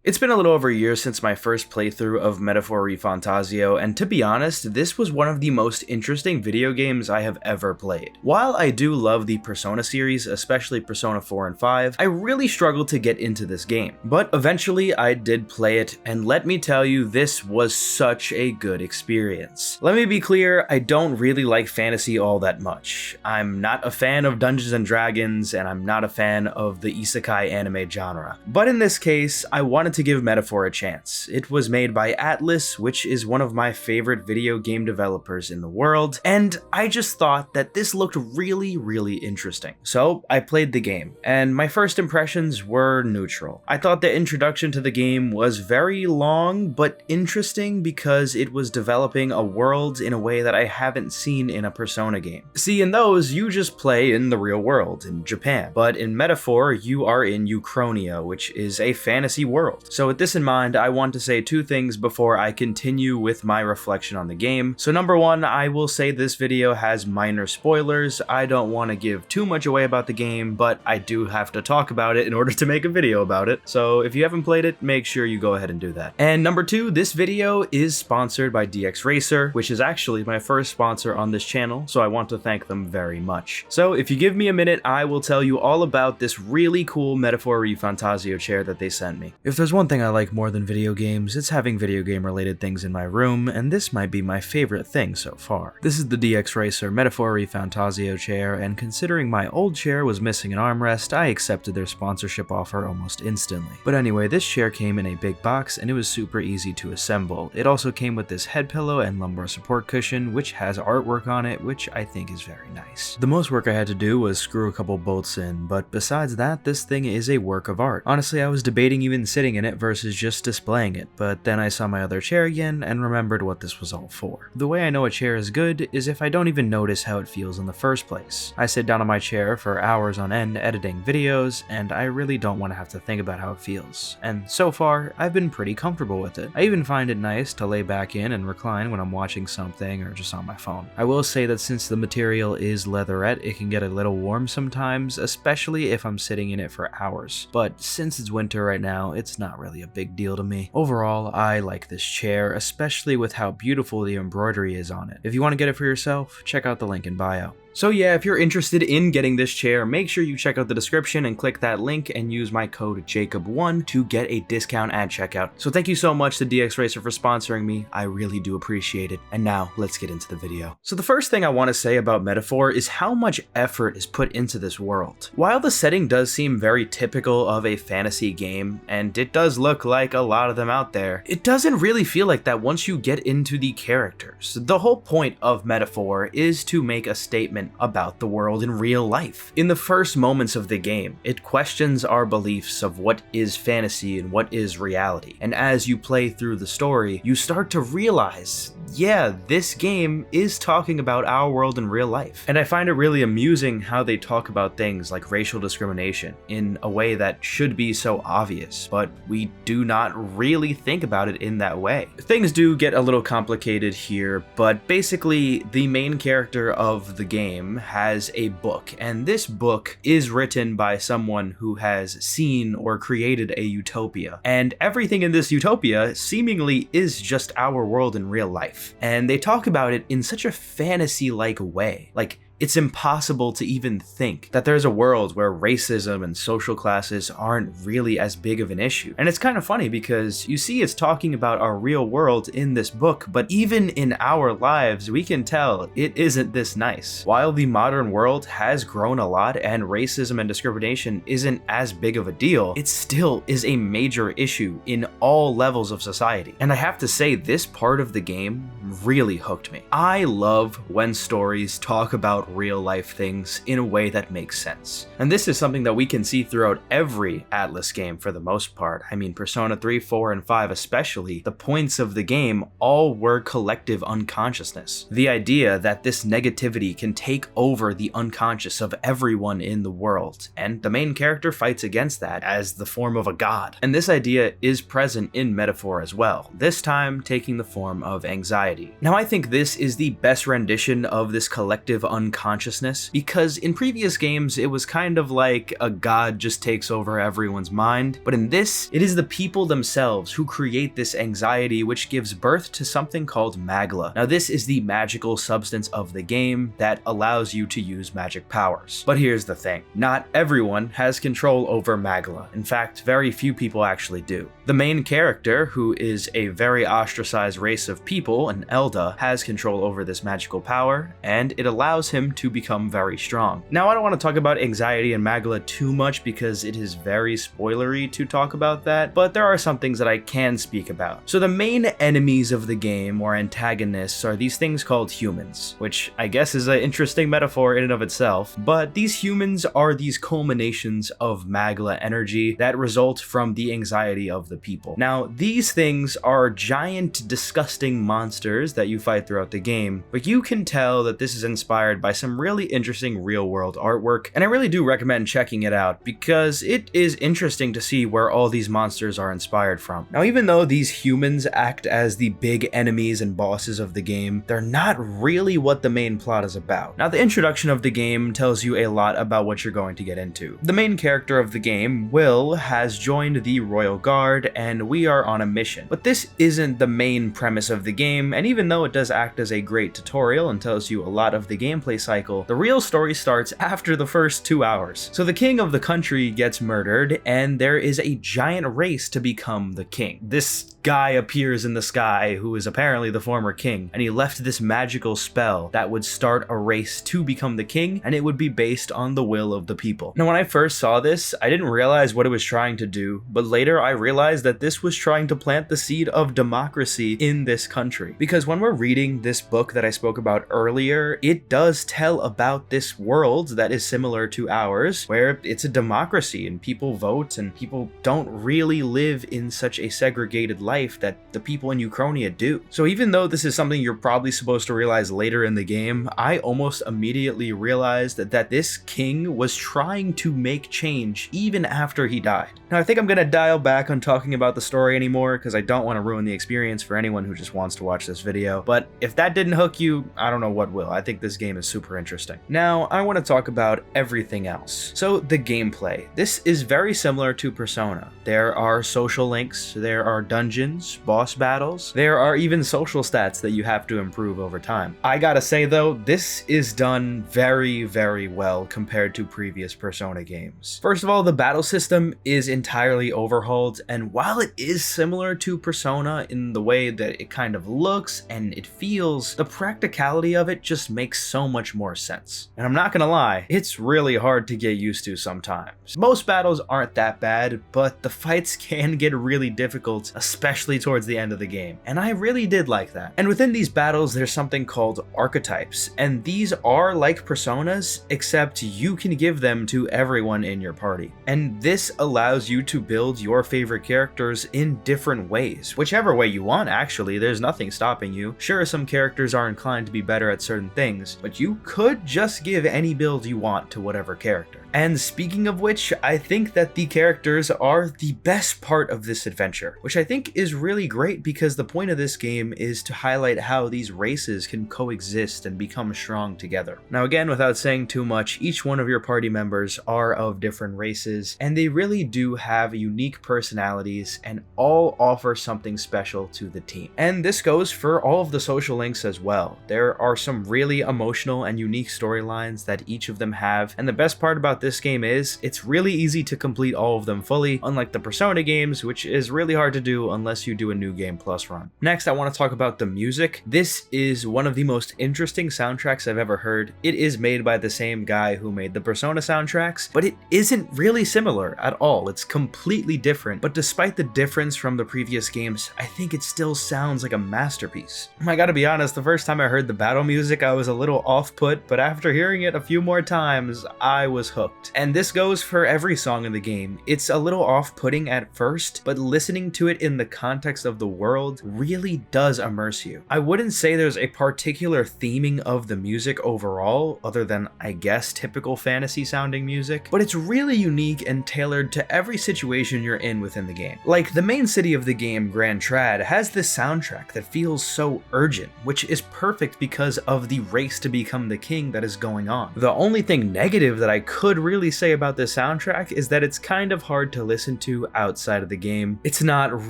It's been a little over a year since my first playthrough of Metaphor ReFantazio, and to be honest, this was one of the most interesting video games I have ever played. While I do love the Persona series, especially Persona 4 and 5, I really struggled to get into this game. But eventually I did play it, and let me tell you, this was such a good experience. Let me be clear, I don't really like fantasy all that much. I'm not a fan of Dungeons and Dragons, and I'm not a fan of the isekai anime genre. But in this case, I wanted to give Metaphor a chance. It was made by Atlus, which is one of my favorite video game developers in the world, and I just thought that this looked really interesting. So I played the game, and my first impressions were neutral. I thought the introduction to the game was very long, but interesting because it was developing a world in a way that I haven't seen in a Persona game. See, in those, you just play in the real world, in Japan, but in Metaphor, you are in Uchronia, which is a fantasy world. So with this in mind, I want to say two things before I continue with my reflection on the game. So number one, I will say this video has minor spoilers. I don't want to give too much away about the game, but I do have to talk about it in order to make a video about it. So if you haven't played it, make sure you go ahead and do that. And number two, this video is sponsored by DXRacer, which is actually my first sponsor on this channel, so I want to thank them very much. So if you give me a minute, I will tell you all about this really cool Metaphor ReFantazio chair that they sent me. If there's one thing I like more than video games, it's having video game related things in my room, and this might be my favorite thing so far. This is the DXRacer Metaphor ReFantazio chair, and considering my old chair was missing an armrest, I accepted their sponsorship offer almost instantly. But anyway, this chair came in a big box and it was super easy to assemble. It also came with this head pillow and lumbar support cushion, which has artwork on it, which I think is very nice. The most work I had to do was screw a couple bolts in, but besides that, this thing is a work of art. Honestly, I was debating even sitting in it versus just displaying it, but then I saw my other chair again and remembered what this was all for. The way I know a chair is good is if I don't even notice how it feels in the first place. I sit down on my chair for hours on end editing videos, and I really don't want to have to think about how it feels. And so far, I've been pretty comfortable with it. I even find it nice to lay back in and recline when I'm watching something or just on my phone. I will say that since the material is leatherette, it can get a little warm sometimes, especially if I'm sitting in it for hours. But since it's winter right now, it's not really a big deal to me. Overall, I like this chair, especially with how beautiful the embroidery is on it. If you want to get it for yourself, check out the link in bio. So yeah, if you're interested in getting this chair, make sure you check out the description and click that link and use my code JACOB1 to get a discount at checkout. So thank you so much to DXRacer for sponsoring me, I really do appreciate it. And now, let's get into the video. So the first thing I want to say about Metaphor is how much effort is put into this world. While the setting does seem very typical of a fantasy game, and it does look like a lot of them out there, it doesn't really feel like that once you get into the characters. The whole point of Metaphor is to make a statement about the world in real life. In the first moments of the game, it questions our beliefs of what is fantasy and what is reality. And as you play through the story, you start to realize, yeah, this game is talking about our world in real life. And I find it really amusing how they talk about things like racial discrimination in a way that should be so obvious, but we do not really think about it in that way. Things do get a little complicated here, but basically the main character of the game has a book, and this book is written by someone who has seen or created a utopia, and everything in this utopia seemingly is just our world in real life. And they talk about it in such a fantasy-like way. Like, it's impossible to even think that there's a world where racism and social classes aren't really as big of an issue. And it's kind of funny because you see it's talking about our real world in this book, but even in our lives, we can tell it isn't this nice. While the modern world has grown a lot and racism and discrimination isn't as big of a deal, it still is a major issue in all levels of society. And I have to say, this part of the game really hooked me. I love when stories talk about real life things in a way that makes sense. And this is something that we can see throughout every Atlus game for the most part. I mean, Persona 3, 4, and 5 especially, the points of the game all were collective unconsciousness. The idea that this negativity can take over the unconscious of everyone in the world, and the main character fights against that as the form of a god. And this idea is present in Metaphor as well, this time taking the form of anxiety. Now I think this is the best rendition of this collective unconscious consciousness, because in previous games it was kind of like a god just takes over everyone's mind, but in this, it is the people themselves who create this anxiety, which gives birth to something called magla. Now this is the magical substance of the game that allows you to use magic powers. But here's the thing, not everyone has control over magla. In fact, very few people actually do. The main character, who is a very ostracized race of people, an Elda, has control over this magical power, and it allows him to become very strong. Now I don't want to talk about anxiety and magla too much because it is very spoilery to talk about that, but there are some things that I can speak about. So the main enemies of the game, or antagonists, are these things called humans, which I guess is an interesting metaphor in and of itself, but these humans are these culminations of magla energy that result from the anxiety of the people. Now these things are giant, disgusting monsters that you fight throughout the game, but you can tell that this is inspired by some really interesting real-world artwork, and I really do recommend checking it out because it is interesting to see where all these monsters are inspired from. Now even though these humans act as the big enemies and bosses of the game, they're not really what the main plot is about. Now the introduction of the game tells you a lot about what you're going to get into. The main character of the game, Will, has joined the Royal Guard and we are on a mission. But this isn't the main premise of the game, and even though it does act as a great tutorial and tells you a lot of the gameplay cycle, the real story starts after the first 2 hours. So the king of the country gets murdered and there is a giant race to become the king. This guy appears in the sky who is apparently the former king, and he left this magical spell that would start a race to become the king, and it would be based on the will of the people. Now when I first saw this, I didn't realize what it was trying to do, but later I realized that this was trying to plant the seed of democracy in this country. Because when we're reading this book that I spoke about earlier, it does tell about this world that is similar to ours, where it's a democracy and people vote and people don't really live in such a segregated life that the people in Uchronia do. So even though this is something you're probably supposed to realize later in the game, I almost immediately realized that this king was trying to make change even after he died. Now I think I'm gonna dial back on talking about the story anymore because I don't want to ruin the experience for anyone who just wants to watch this video, but if that didn't hook you, I don't know what will. I think this game is super interesting. Now I want to talk about everything else. So the gameplay. This is very similar to Persona. There are social links, there are dungeons, boss battles, there are even social stats that you have to improve over time. I gotta say though, this is done very, very well compared to previous Persona games. First of all, the battle system is entirely overhauled, and while it is similar to Persona in the way that it kind of looks and it feels, the practicality of it just makes so much more sense. And I'm not gonna lie, it's really hard to get used to sometimes. Most battles aren't that bad, but the fights can get really difficult, especially towards the end of the game, and I really did like that. And within these battles, there's something called archetypes, and these are like Personas, except you can give them to everyone in your party. And this allows you to build your favorite characters in different ways. Whichever way you want, actually, there's nothing stopping you. Sure, some characters are inclined to be better at certain things, but you could just give any build you want to whatever character. And speaking of which, I think that the characters are the best part of this adventure, which I think is really great because the point of this game is to highlight how these races can coexist and become strong together. Now again, without saying too much, each one of your party members are of different races, and they really do have unique personalities and all offer something special to the team. And this goes for all of the social links as well. There are some really emotional and unique storylines that each of them have, and the best part about this game is it's really easy to complete all of them fully, unlike the Persona games, which is really hard to do unless you do a New Game Plus run. Next, I want to talk about the music. This is one of the most interesting soundtracks I've ever heard. It is made by the same guy who made the Persona soundtracks, but it isn't really similar at all. It's completely different, but despite the difference from the previous games, I think it still sounds like a masterpiece. I gotta be honest, the first time I heard the battle music, I was a little off-put, but after hearing it a few more times, I was hooked. hooked. And this goes for every song in the game. It's a little off-putting at first, but listening to it in the context of the world really does immerse you. I wouldn't say there's a particular theming of the music overall, other than, I guess, typical fantasy sounding music, but it's really unique and tailored to every situation you're in within the game. Like, the main city of the game, Grand Trad, has this soundtrack that feels so urgent, which is perfect because of the race to become the king that is going on. The only thing negative that I could really say about this soundtrack is that it's kind of hard to listen to outside of the game. It's not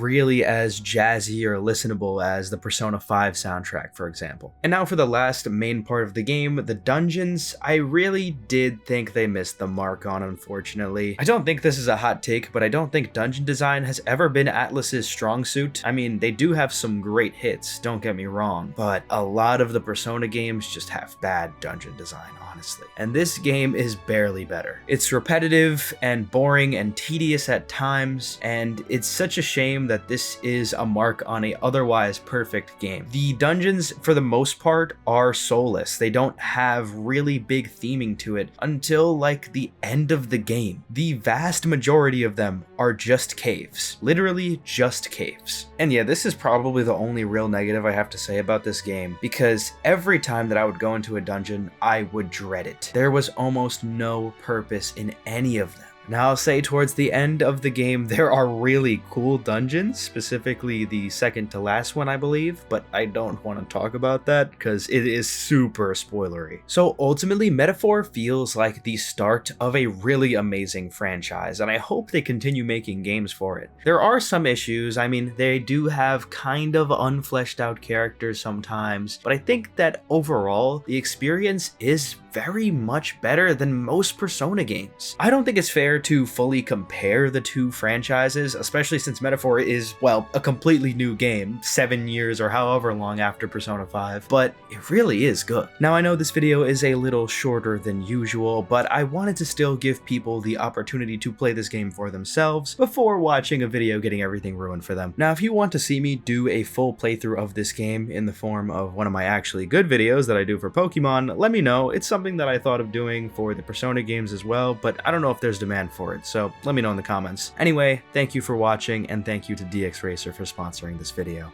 really as jazzy or listenable as the Persona 5 soundtrack, for example. And now for the last main part of the game, the dungeons, I really did think they missed the mark on, unfortunately. I don't think this is a hot take, but I don't think dungeon design has ever been Atlus's strong suit. I mean, they do have some great hits, don't get me wrong, but a lot of the Persona games just have bad dungeon design, honestly. And this game is barely better. It's repetitive and boring and tedious at times, and it's such a shame that this is a mark on a otherwise perfect game. The dungeons, for the most part, are soulless. They don't have really big theming to it until like the end of the game. The vast majority of them are just caves. Literally just caves. And yeah, this is probably the only real negative I have to say about this game, because every time that I would go into a dungeon, I would dread it. There was almost no purpose in any of them. Now I'll say towards the end of the game there are really cool dungeons, specifically the second to last one I believe, but I don't want to talk about that because it is super spoilery. So ultimately Metaphor feels like the start of a really amazing franchise, and I hope they continue making games for it. There are some issues. I mean, they do have kind of unfleshed out characters sometimes, but I think that overall the experience is very much better than most Persona games. I don't think it's fair to fully compare the two franchises, especially since Metaphor is, well, a completely new game, 7 years or however long after Persona 5, but it really is good. Now I know this video is a little shorter than usual, but I wanted to still give people the opportunity to play this game for themselves before watching a video getting everything ruined for them. Now if you want to see me do a full playthrough of this game in the form of one of my actually good videos that I do for Pokemon, let me know. It's something that I thought of doing for the Persona games as well, but I don't know if there's demand for it, so let me know in the comments. Anyway, thank you for watching, and thank you to DXRacer for sponsoring this video.